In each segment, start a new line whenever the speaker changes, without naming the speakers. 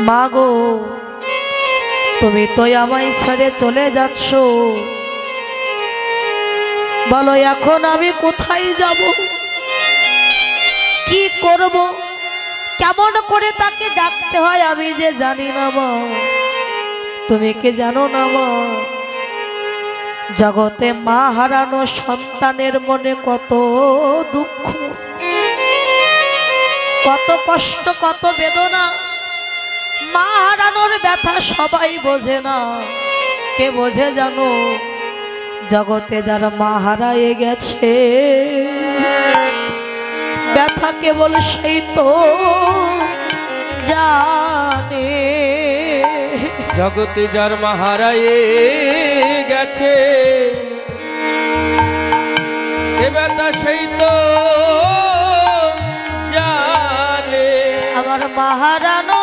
মাগো তুমি তো আমায় ছেড়ে চলে যাচ্ছ, বলো এখন আমি কোথায় যাব, কি করব, কেমন করে তাকে ডাকতে হয় আমি যে জানি না মা। তুমি কি জানো না মা, জগতে মা হারানো সন্তানের মনে কত দুঃখ, কত কষ্ট, কত বেদনা। মা হারানোর ব্যথা সবাই বোঝে না, কে বোঝে জানো, জগতে যারা মা হারায়ে গেছে ব্যথা কেবল সেই তো জানে।
জগতে যার মা হারায়ে গেছে এ ব্যথা সেই তো জানে।
আমার মা হারানো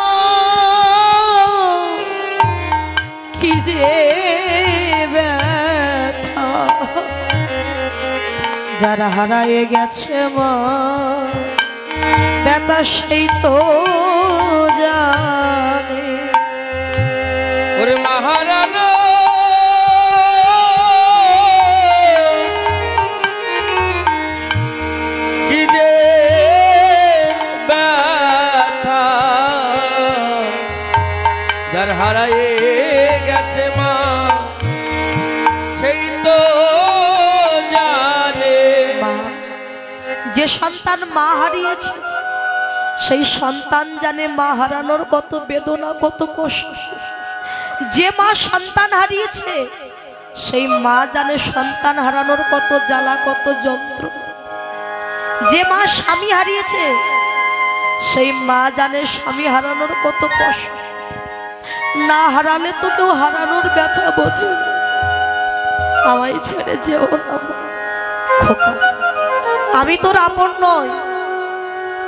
কি যে ব্যথা, যারা হারায়ে গেছে মা ব্যথা সেই তো জানে।
ওরে মা হারানো কি যে ব্যথা, যার হারায়ে গেছে মা সেই তো জানে।
যে সন্তান মা হারিয়েছে সেই সন্তান জানে মা হারানোর কত বেদনা, কত কষ্ট। যে মা সন্তান হারিয়েছে সেই মা জানে সন্তান হারানোর কত জ্বালা, কত যন্ত্রণা। যে মা স্বামী হারিয়েছে সেই মা জানে স্বামী হারানোর কত কষ্ট। না হারালে তো কেউ হারানোর ব্যথা বোঝে না। আমায় ছেড়ে যেও না মা, খোকা আমি তোর আপন নয়,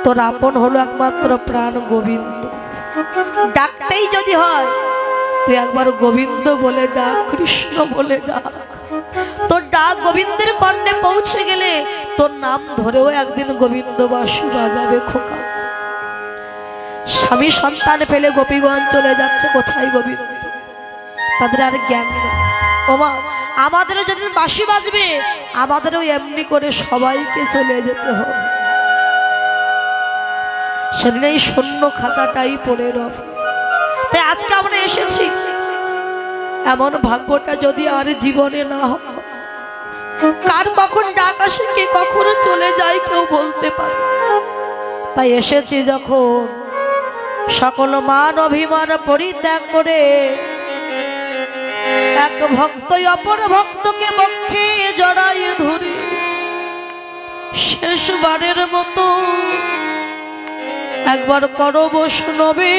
তোর আপন হলো একমাত্র প্রাণ গোবিন্দ। ডাকতেই যদি হয় তুই একবার গোবিন্দ বলে ডাক, কৃষ্ণ বলে ডাক। তোর ডাক গোবিন্দের কর্ণে পৌঁছে গেলে তোর নাম ধরেও একদিন গোবিন্দ বাঁশি বাজাবে খোকা। স্বামী সন্তান ফেলে গোপীগঞ্জ চলে যাচ্ছে, কোথায় গোবিন্দ, তাদের আর জ্ঞান নেই। ওমা আমাদেরও যেদিন বাঁশি বাজবে আমাদেরও এমনি করে সবাইকে চলে যেতে হবে, সেদিন এই শূন্য খাঁচাটাই পড়ে রবে। তাই আজকে আমরা এসেছি, এমন ভাগ্যটা যদি আর জীবনে না হয়, কার কখন ডাক আসে কে কখনো চলে যায় কেউ বলতে পারে। তাই এসেছি যখন সকল মান অভিমান পরিত্যাগ করে এক ভক্তই অপর ভক্তকে বক্ষে জড়াইয়ে ধরে শেষবারের মতো একবার করো বৈষ্ণবে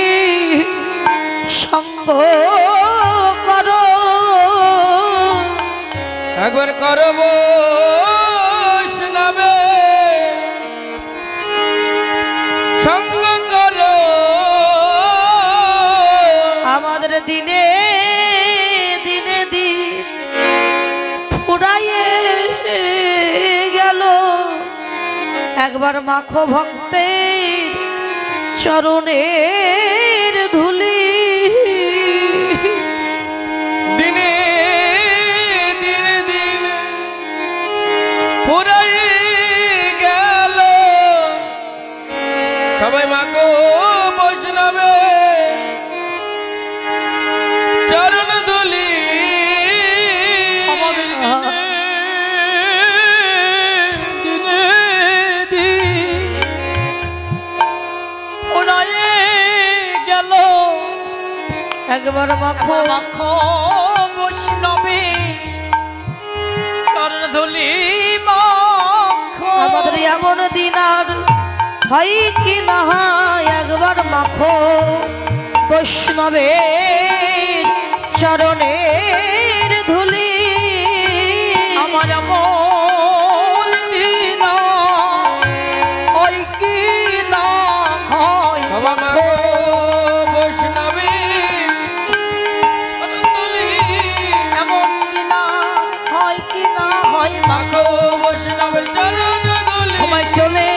সঙ্গ করো,
একবার করো বৈষ্ণবে সঙ্গ করো।
আমাদের দিনে দিনে দিন ফুরাইয়ে গেল, একবার মাখো ভক্তের চরণের ধুলি।
দিনে দিনে দিন ফুরাইয়ে গেল, সবাই মাকে বৈষ্ণবে চরণ ধুলি। আমাদের দিনে দিন ফুরাইয়ে গেল,
একবার মাখো
মাখো বৈষ্ণবে চরণ ধুলি।
আমাদের এমন দিন আর হয় কি না হয়, একবার মাখো বৈষ্ণবের চরণের ধুলি।
আমার এমন দিন হয় কি না হয়, মাখো বৈষ্ণবে চরণ ধুলি। এমন দিন হয় কি না হয়, মাখো বৈষ্ণবের চরণ ধুলি।
সময় চলে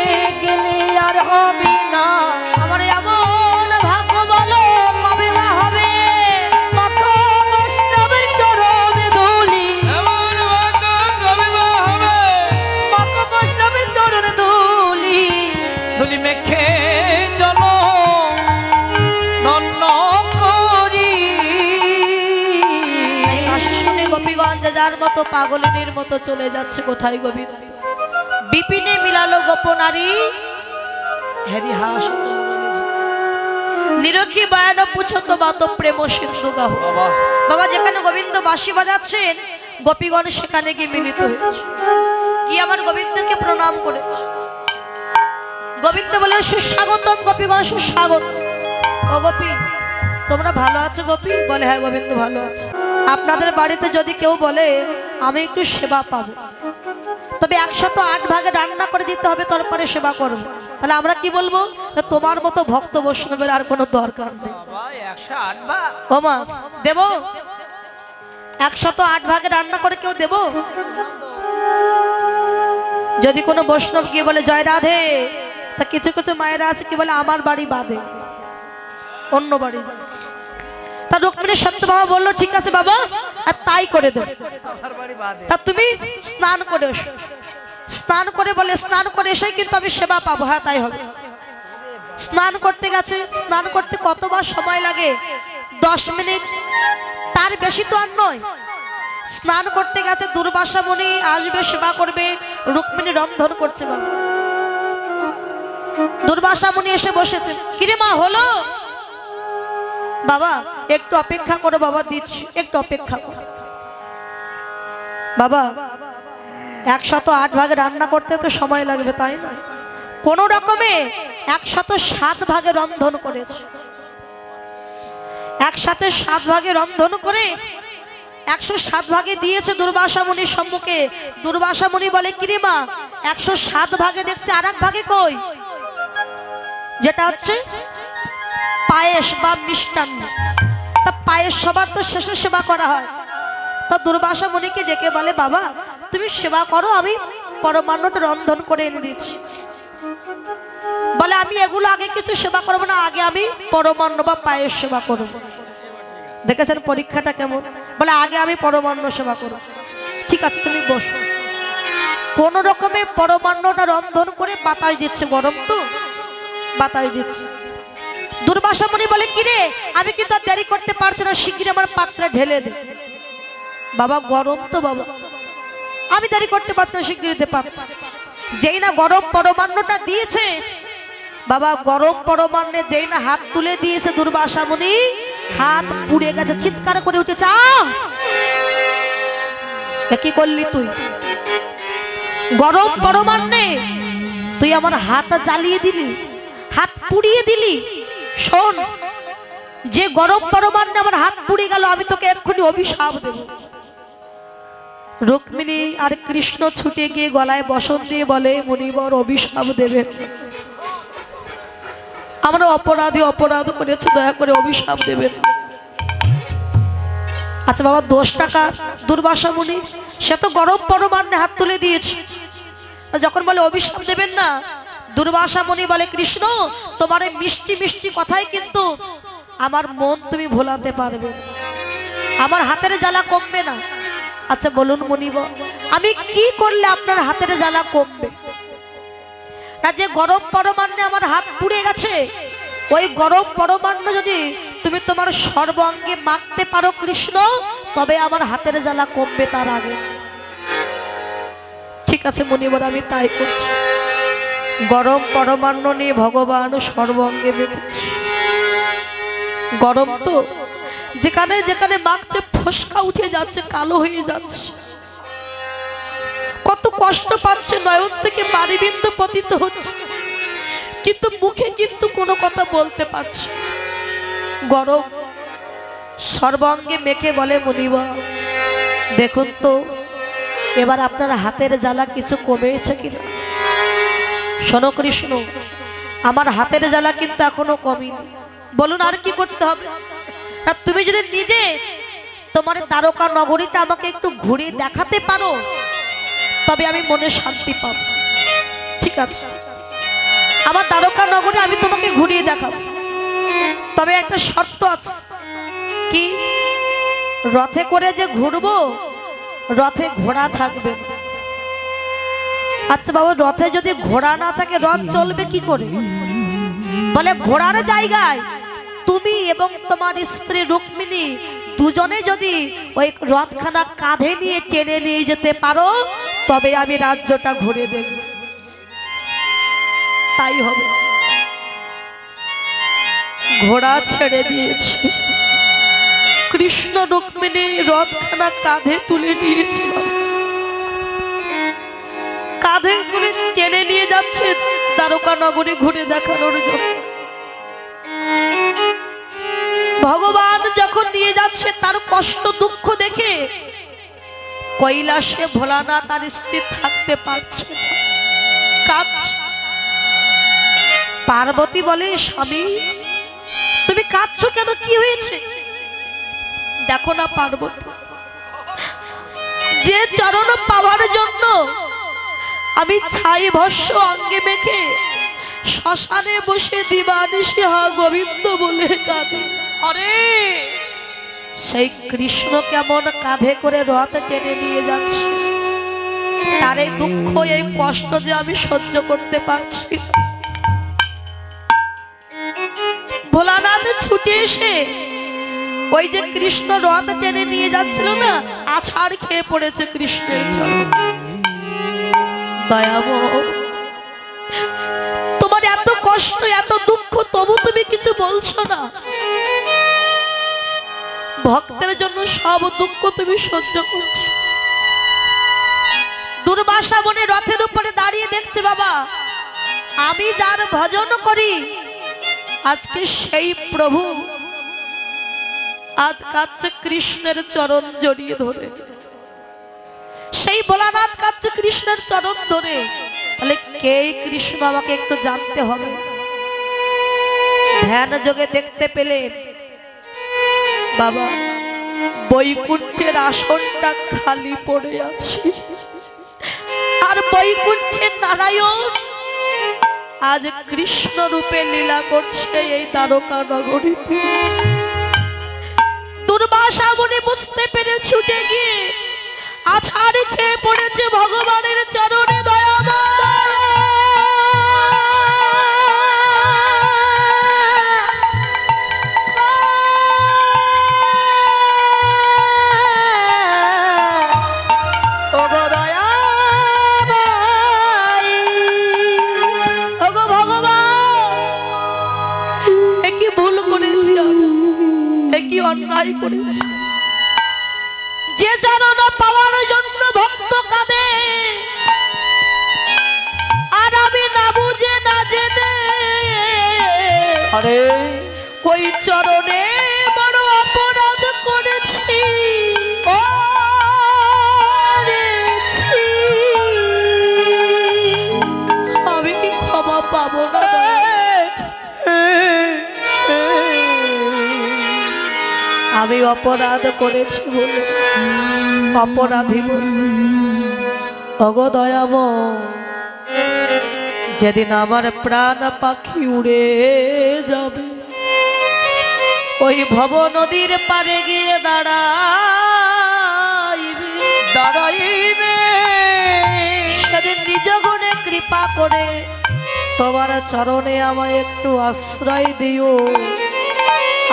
গেলে আর হবে না, আমার এমন ভাগ্য বলো মা মতো পাগলিনীর মতো চলে যাচ্ছে কোথায় গোবিন্দ? বিপিনে মিলালো গোপনারী হ্যারি হাস নিরখী বায়ান পুছত বাত প্রেম সিন্ধু গাহ। বাবা যেখানে গোবিন্দ বাঁশি বাজাচ্ছেন গোপীগণ সেখানে গিয়ে মিলিত হয়েছে, কি আমার গোবিন্দকে প্রণাম করেছে। গোবিন্দ বলে সুস্বাগতম গোপীগণ, সুস্বাগত। ও গোপী তোমরা ভালো আছো গোপী? বলে হ্যাঁ গোবিন্দ ভালো আছে। আপনাদের বাড়িতে যদি কেউ বলে আমি একটু সেবা পাবো, তবে 108 ভাগে রান্না করে দিতে হবে, তারপরে সেবা করব, তাহলে আমরা কি বলবো? তোমার মতো ভক্ত বৈষ্ণবের আর কোনো দরকার নেই। ও মা দেব 108 ভাগে রান্না করে কেউ দেব? যদি কোনো বৈষ্ণব গিয়ে বলে জয় রাধে, তা কিছু কিছু মায়েরা আছে কি বলে আমার বাড়ি বাদে অন্য বাড়ি যায়। তা রুক্মিণী সত্যভামা বললো ঠিক আছে বাবা, আর তাই করে দেব। তা তুমি স্নান করে এসো। স্নান করে বলে স্নান করে এসেই কিন্তু আমি সেবা পাবো। হ্যাঁ তাই হবে। স্নান করতে গেছে, স্নান করতে কতবার সময় লাগে? 10 মিনিট, তার বেশি তো আর নয়। স্নান করতে গেছে, দুর্বাসা মুনি আসবে সেবা করবে, রুক্মিণী রন্ধন করছে। বাবা দুর্বাসা মুনি এসে বসেছে। কিরে মা হলো? বাবা একটু অপেক্ষা করো বাবা, দিচ্ছি, একটু অপেক্ষা করো। বাবা 108 ভাগে রান্না করতে তো সময় লাগবে তাই না? কোন রকমে 107 ভাগে রন্ধন করেছে। 107 ভাগে রন্ধন করে 107 ভাগে দিয়েছে দুর্বাসা মুনির সম্মুখে। দুর্বাসা মুনি বলে কিরে মা 107 ভাগে দেখছে, আর এক ভাগে কই? যেটা হচ্ছে পায়েস বা মিষ্টান্ন। তা পায়েস সবার তো শেষে সেবা করা হয়। তা দুর্বাসা মুনিকে ডেকে বলে বাবা তুমি সেবা করো, আমি পরমান্নটা রন্ধন করে এনে দিচ্ছি। বলে আমি এগুলো আগে কিছু সেবা করবো না, আগে আমি পরমান্ন বা পায়েস সেবা করব। দেখেছেন পরীক্ষাটা কেমন? বলে আগে আমি পরমান্ন সেবা করব। ঠিক আছে তুমি বসো। কোন রকমে পরমান্নটা রন্ধন করে বাতাস দিচ্ছে, গরম তো বাতাস দিচ্ছে। দুর্বাসা মুনি বলে কিরে আমি কিন্তু আর দেরি করতে পারছি না, শিগগির আমার পাত্রে ঢেলে দে। বাবা গরম তো বাবা, আমি দেরি করতে পারছি না, শিগগির দে পাত্র। যেই না গরম পরমান্নটা দিয়েছে, বাবা গরম পরমান্নে যেই না হাত তুলে দিয়েছে দুর্বাসা মুনি, হাত পুড়ে গেছে, চিৎকার করে উঠেছে কি করলি তুই? গরম পরমান্নে তুই আমার হাত জ্বালিয়ে দিলি, হাত পুড়িয়ে দিলি। শোন, যে গরম পরমান্নে আমার হাত পুড়ে গেল, আমি তোকে এক্ষুনি অভিশাপ দেব। রুক্মিণী আর কৃষ্ণ ছুটে গিয়ে গলায় বসন দিয়ে বলে মুনিবর অভিশাপ দেবেন, আমরা অপরাধ করেছি, দয়া করে অভিশাপ দেবেন। আচ্ছা বাবা দোষটা কার? দুর্বাসা মুনি, সে তো গরম পরমান্নে হাত তুলে দিয়েছে। যখন বলে অভিশাপ দেবেন না, দুর্বাসা মুনি বলে কৃষ্ণ তোমার এই মিষ্টি মিষ্টি কথাই কিন্তু আমার মন তুমি ভোলাতে পারবে, আমার হাতের জ্বালা কমবে না। আচ্ছা বলুন মুনিবর আমি কি করলে আপনার হাতের জ্বালা কমবে? না যে গরম পরমান্নে আমার হাত পুড়ে গেছে, ওই গরম পরমান্ন যদি তুমি তোমার সর্বাঙ্গে মাখতে পারো কৃষ্ণ, তবে আমার হাতের জ্বালা কমবে, তার আগে। ঠিক আছে মুনিবর আমি তাই করছি। গরম পরমান্ন নিয়ে ভগবান সর্বাঙ্গে মেখেছে। গরম তো যেখানে যেখানে মাখছে ফসকা উঠে যাচ্ছে, কালো হয়ে যাচ্ছে, কত কষ্ট পাচ্ছে, নয়ন থেকে পানিবিন্দু পতিত হচ্ছে, কিন্তু মুখে কিন্তু কোনো কথা বলতে পারছে। গরম সর্বাঙ্গে মেখে বলে মুনিবর দেখুন তো এবার আপনার হাতের জ্বালা কিছু কমেছে কিনা? শোনো কৃষ্ণ, আমার হাতের জ্বালা কিন্তু এখনো কমেনি, বলুন আর কি করতে হবে? আর তুমি যদি নিজে তোমার দ্বারকা নগরীটা আমাকে একটু ঘুরে দেখাতে পারো, তবে আমি মনে শান্তি পাবো। ঠিক আছে আমার দ্বারকা নগরী আমি তোমাকে ঘুরিয়ে দেখাবো, তবে একটা শর্ত আছে। কি? রথে করে যে ঘুরবো, রথে ঘোড়া থাকবে। আচ্ছা বাবা রথে যদি ঘোড়া না থাকে রথ চলবে কি করে? বলে ঘোড়ার জায়গায় তুমি এবং তোমার স্ত্রী রুক্মিণী দুজনে যদি ওই রথখানা কাঁধে নিয়ে টেনে নিয়ে যেতে পারো তবে আমি রাজ্যটা ঘুরে দেখব। তাই হবে। ঘোড়া ছেড়ে দিয়েছি, কৃষ্ণ রুক্মিণী রথখানা কাঁধে তুলে নিয়েছিল, কাঁধে করে টেনে নিয়ে যাচ্ছে দ্বারকা নগরী ঘুরে দেখানোর জন্য। ভগবান যখন নিয়ে যাচ্ছে তার কষ্ট দুঃখ দেখে কৈলাসে ভোলানাথ আর স্থির থাকতে পারছে না, কাঁদছে। পার্বতী বলে, স্বামী তুমি কাঁদছো কেন, কি হয়েছে? দেখো না পার্বতী, যে চরণ পাওয়ার জন্য আমি ছাই ভস্য অঙ্গে মেখে শ্মশানে বসে দিবানিশি হা গোবিন্দ বলে কাঁদে, আরে সেই কৃষ্ণ কেমন কাঁধে করে রথ টেনে নিয়ে যাচ্ছে, তার এই দুঃখ এই কষ্ট যে আমি সহ্য করতে পারছি। ভোলানাথ ছুটে এসে ওই যে কৃষ্ণ রথ টেনে নিয়ে যাচ্ছিল না, আছাড় খেয়ে পড়েছে কৃষ্ণের চরণ। দয়াময়, তোমার এত কষ্ট এত দুঃখ তবু তুমি কিছু বলছো না, ভক্তের জন্য সব দুঃখ তুমি সহ্য করছো। দুর্বাসা বনে রথের উপরে দাঁড়িয়ে দেখছে, বাবা আমি যার ভজন করি আজকে সেই প্রভু আজ কাঁদছে কৃষ্ণের চরণ জড়িয়ে ধরে, সেই ভোলানাথ কাঁদছে কৃষ্ণের চরণ ধরে। তাহলে কে কৃষ্ণ আমাকে একটু জানতে হবে। ধ্যান যোগে দেখতে পেলেন বাবা বৈকুণ্ঠের আসনটা খালি পড়ে আছে, আর বৈকুণ্ঠের নারায়ণ আজ কৃষ্ণ রূপে লীলা করছে এই দ্বারকা নগরীতে। দুর্বাসা মুনি বুঝতে পেরে ছুটে গিয়ে আছাড় খেয়ে পড়েছে ভগবানের চরণে। দয়াময়, অন্যায় করেছি, যে চরণ পাওয়ার জন্য ভক্ত কাঁদে আর আমি না বুঝে না জেনে আরে ওই চরণে বড় অপরাধ করেছি। আমি কি ক্ষমা পাবো না? আমি অপরাধ করেছি বলে অপরাধী বলে ওগো দয়াময়, যেদিন আমার প্রাণ পাখি উড়ে যাবে ওই ভব নদীর পারে গিয়ে দাঁড়াইবে, সেদিন নিজ গুণে কৃপা করে তোমার চরণে আমায় একটু আশ্রয় দিও।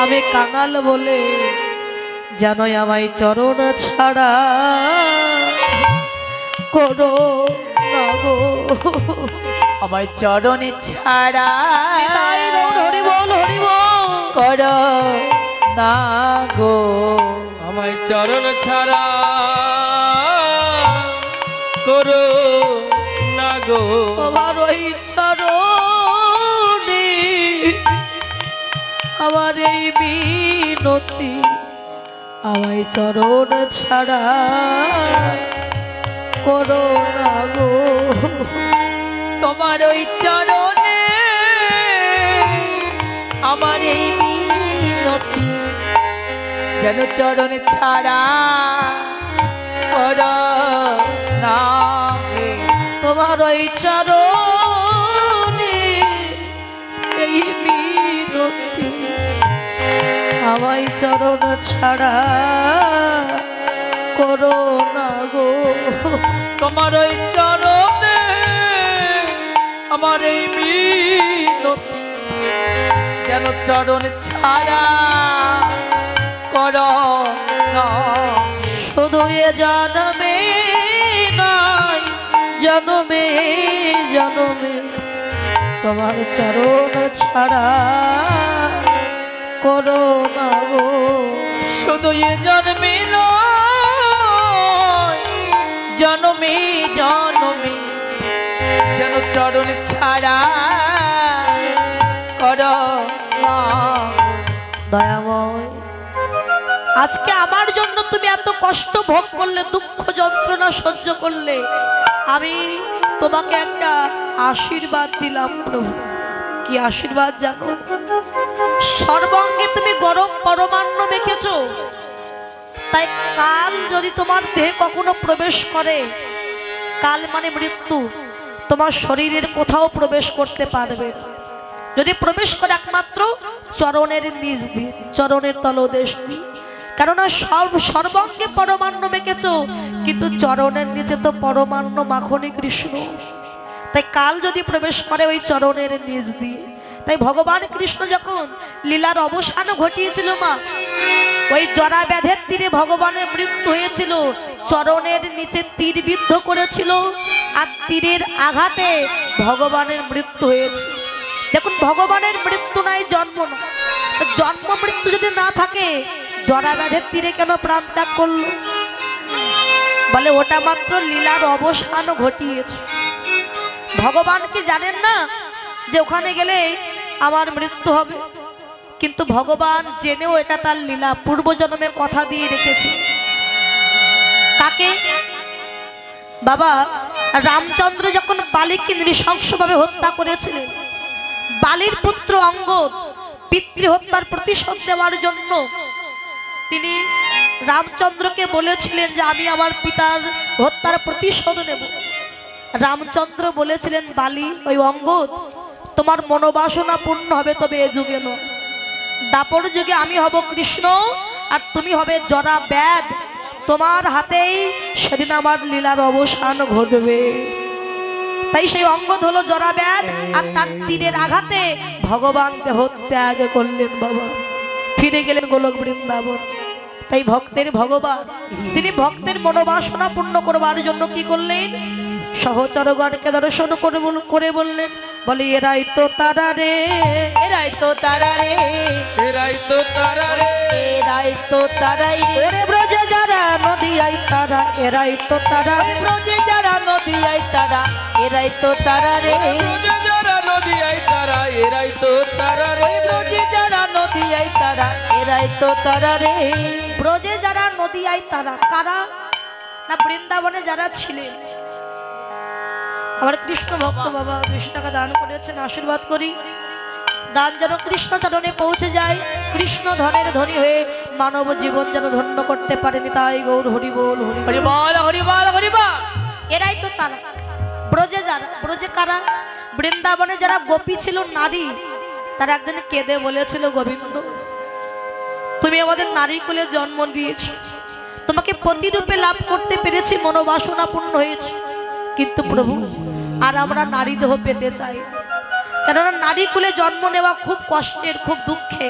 আমি কাঙাল বলে যেন আমায় চরণ ছাড়া করো না গো,
আমায় চরণে ছাড়া
হরি বল হরি বল
করো না গো,
আমায় চরণ ছাড়া করো না গো।
আমার ওই চরণে আমার এই বিনতি, আমায় চরণ ছাড়া করো না গো।
তোমার ওই চরণে আমার এই মিনতি, যেন চরণে ছাড়া করো না।
তোমার ওই চরণে এই মিনতি, আমায় চরণ ছাড়া করো না গো।
তোমার ওই চরণে আমার এই মিনতি, যেন চরণ ছাড়া করো না।
শুধু এ জন্মে নয় জন্মে জন্মে তোমার চরণ ছাড়া করো না গো।
শুধু এ জন্মে নয় জন্মে জন্মে যেন চরণ ছাড়া করো না।
দয়াময়, আজকে আমার জন্য তুমি এত কষ্ট ভোগ করলে, দুঃখ যন্ত্রণা সহ্য করলে, আমি তোমাকে একটা আশীর্বাদ দিলাম প্রভু। কি আশীর্বাদ জানো? সর্বাঙ্গে তুমি গরম পরমান্ন মেখেছো, তাই কাল যদি তোমার দেহে কখনো প্রবেশ করে, কাল মানে মৃত্যু, তোমার শরীরের কোথাও প্রবেশ করতে পারবে না। যদি প্রবেশ করে একমাত্র চরণের নিচ দিয়ে, চরণের তলদেশ দিয়ে। কেননা সর্বাঙ্গে পরমান্ন মেখেছো, কিন্তু চরণের নিচে তো পরমান্ন মাখনি কৃষ্ণ। তাই কাল যদি প্রবেশ করে ওই চরণের নিচ দিয়ে, তাই ভগবান কৃষ্ণ যখন লীলার অবসান ঘটিয়েছিল মা, ওই জরা ব্যাধের তীরে ভগবানের মৃত্যু হয়েছিল। চরণের নিচে তীর বিদ্ধ করেছিল, আর তীরের আঘাতে ভগবানের মৃত্যু হয়েছে। দেখুন, ভগবানের মৃত্যু নাই, জন্ম না। জন্ম মৃত্যু যদি না থাকে, জরা ব্যাধের তীরে কেন প্রাণ ত্যাগ করলো? বলে ওটা মাত্র লীলার অবসান ঘটিয়েছে। ভগবান কি জানেন না যে ওখানে গেলে আমার মৃত্যু হবে? কিন্তু ভগবান জেনেও এটা তার লীলা, পূর্বজন্মে কথা দিয়ে রেখেছে। কাকে? বাবা রামচন্দ্র যখন বালিকে নৃশংসভাবে হত্যা করেছিলেন, বালির পুত্র অঙ্গদ পিতৃ হত্যার প্রতিশোধ দেওয়ার জন্য তিনি রামচন্দ্রকে বলেছিলেন যে আমি আমার পিতার হত্যার প্রতিশোধ নেব। রামচন্দ্র বলেছিলেন, বালি, ওই অঙ্গদ, তোমার মনোবাসনা পূর্ণ হবে, তবে এ যুগে নয়। দাপর যুগে আমি হব কৃষ্ণ আর তুমি হবে জরা ব্যাধ। তোমার হাতেই সেদিন আমার লীলার অবসান ঘটবে। তাই সেই অঙ্গদ হলো জরা ব্যাধ, আর তার তীরের আঘাতে ভগবান দেহ ত্যাগ করলেন। বাবা ফিরে গেলেন গোলক বৃন্দাবন। তাই ভক্তের ভগবান তিনি ভক্তের মনোবাসনা পূর্ণ করবার জন্য কি করলেন? সহচরগণকে দর্শন করে বললেন, বলে এরাই তো তারা রে,
এরাই তো তারা রে,
এরাই তো তারা রে,
এরাই তো তারাই রে।
ওরে ব্রজে যারা নদী আই তারা, এরাই তো তারা রে।
ব্রজে যারা নদী আই তারা, এরাই তো তারা রে।
ব্রজে যারা নদী আই তারা, এরাই তো তারা রে।
ব্রজে যারা নদী আই তারা, এরাই তো তারা রে।
ব্রজে যারা নদী আই তারা কারা? না, বৃন্দাবনে যারা ছিলেন। আমার কৃষ্ণ ভক্ত বাবা 200 টাকা দান করেছেন, আশীর্বাদ করি দান যেন কৃষ্ণ চরণে পৌঁছে যায়, কৃষ্ণ ধনের ধনী হয়ে মানব জীবন যেন ধন্য করতে পারেনি। তাই গৌর হরি বল, হরি
হরি বল, হরি বল, হরি বল।
এরাই তো তারা। ব্রজে যারা, ব্রজে কারা? বৃন্দাবনে যারা গোপী ছিল, নারী, তারা একদিন কেঁদে বলেছিল, গোবিন্দ তুমি আমাদের নারী কুলে জন্ম দিয়েছো, তোমাকে প্রতিরূপে লাভ করতে পেরেছি, মনোবাসনা পূর্ণ হয়েছে, কিন্তু প্রভু আর আমরা নারী দেহ পেতে চাই। কেননা নারী কুলে জন্ম নেওয়া খুব কষ্টের, খুব দুঃখে।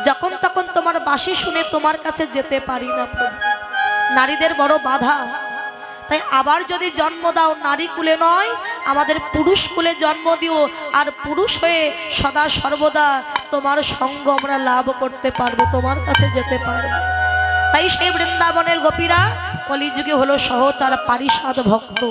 যখন তখন তোমার বাঁশি শুনে তোমার কাছে যেতে পারি না প্রভু, নারীদের বড় বাধা। তাই আবার যদি জন্ম দাও নারী কুলে নয়, আমাদের পুরুষ কুলে জন্ম দিও, আর পুরুষ হয়ে সদা সর্বদা তোমার সঙ্গ আমরা লাভ করতে পারবো, তোমার কাছে যেতে পারবো। তাই সেই বৃন্দাবনের গোপীরা কলিযুগে হলো সহচার পারিষদ ভক্ত।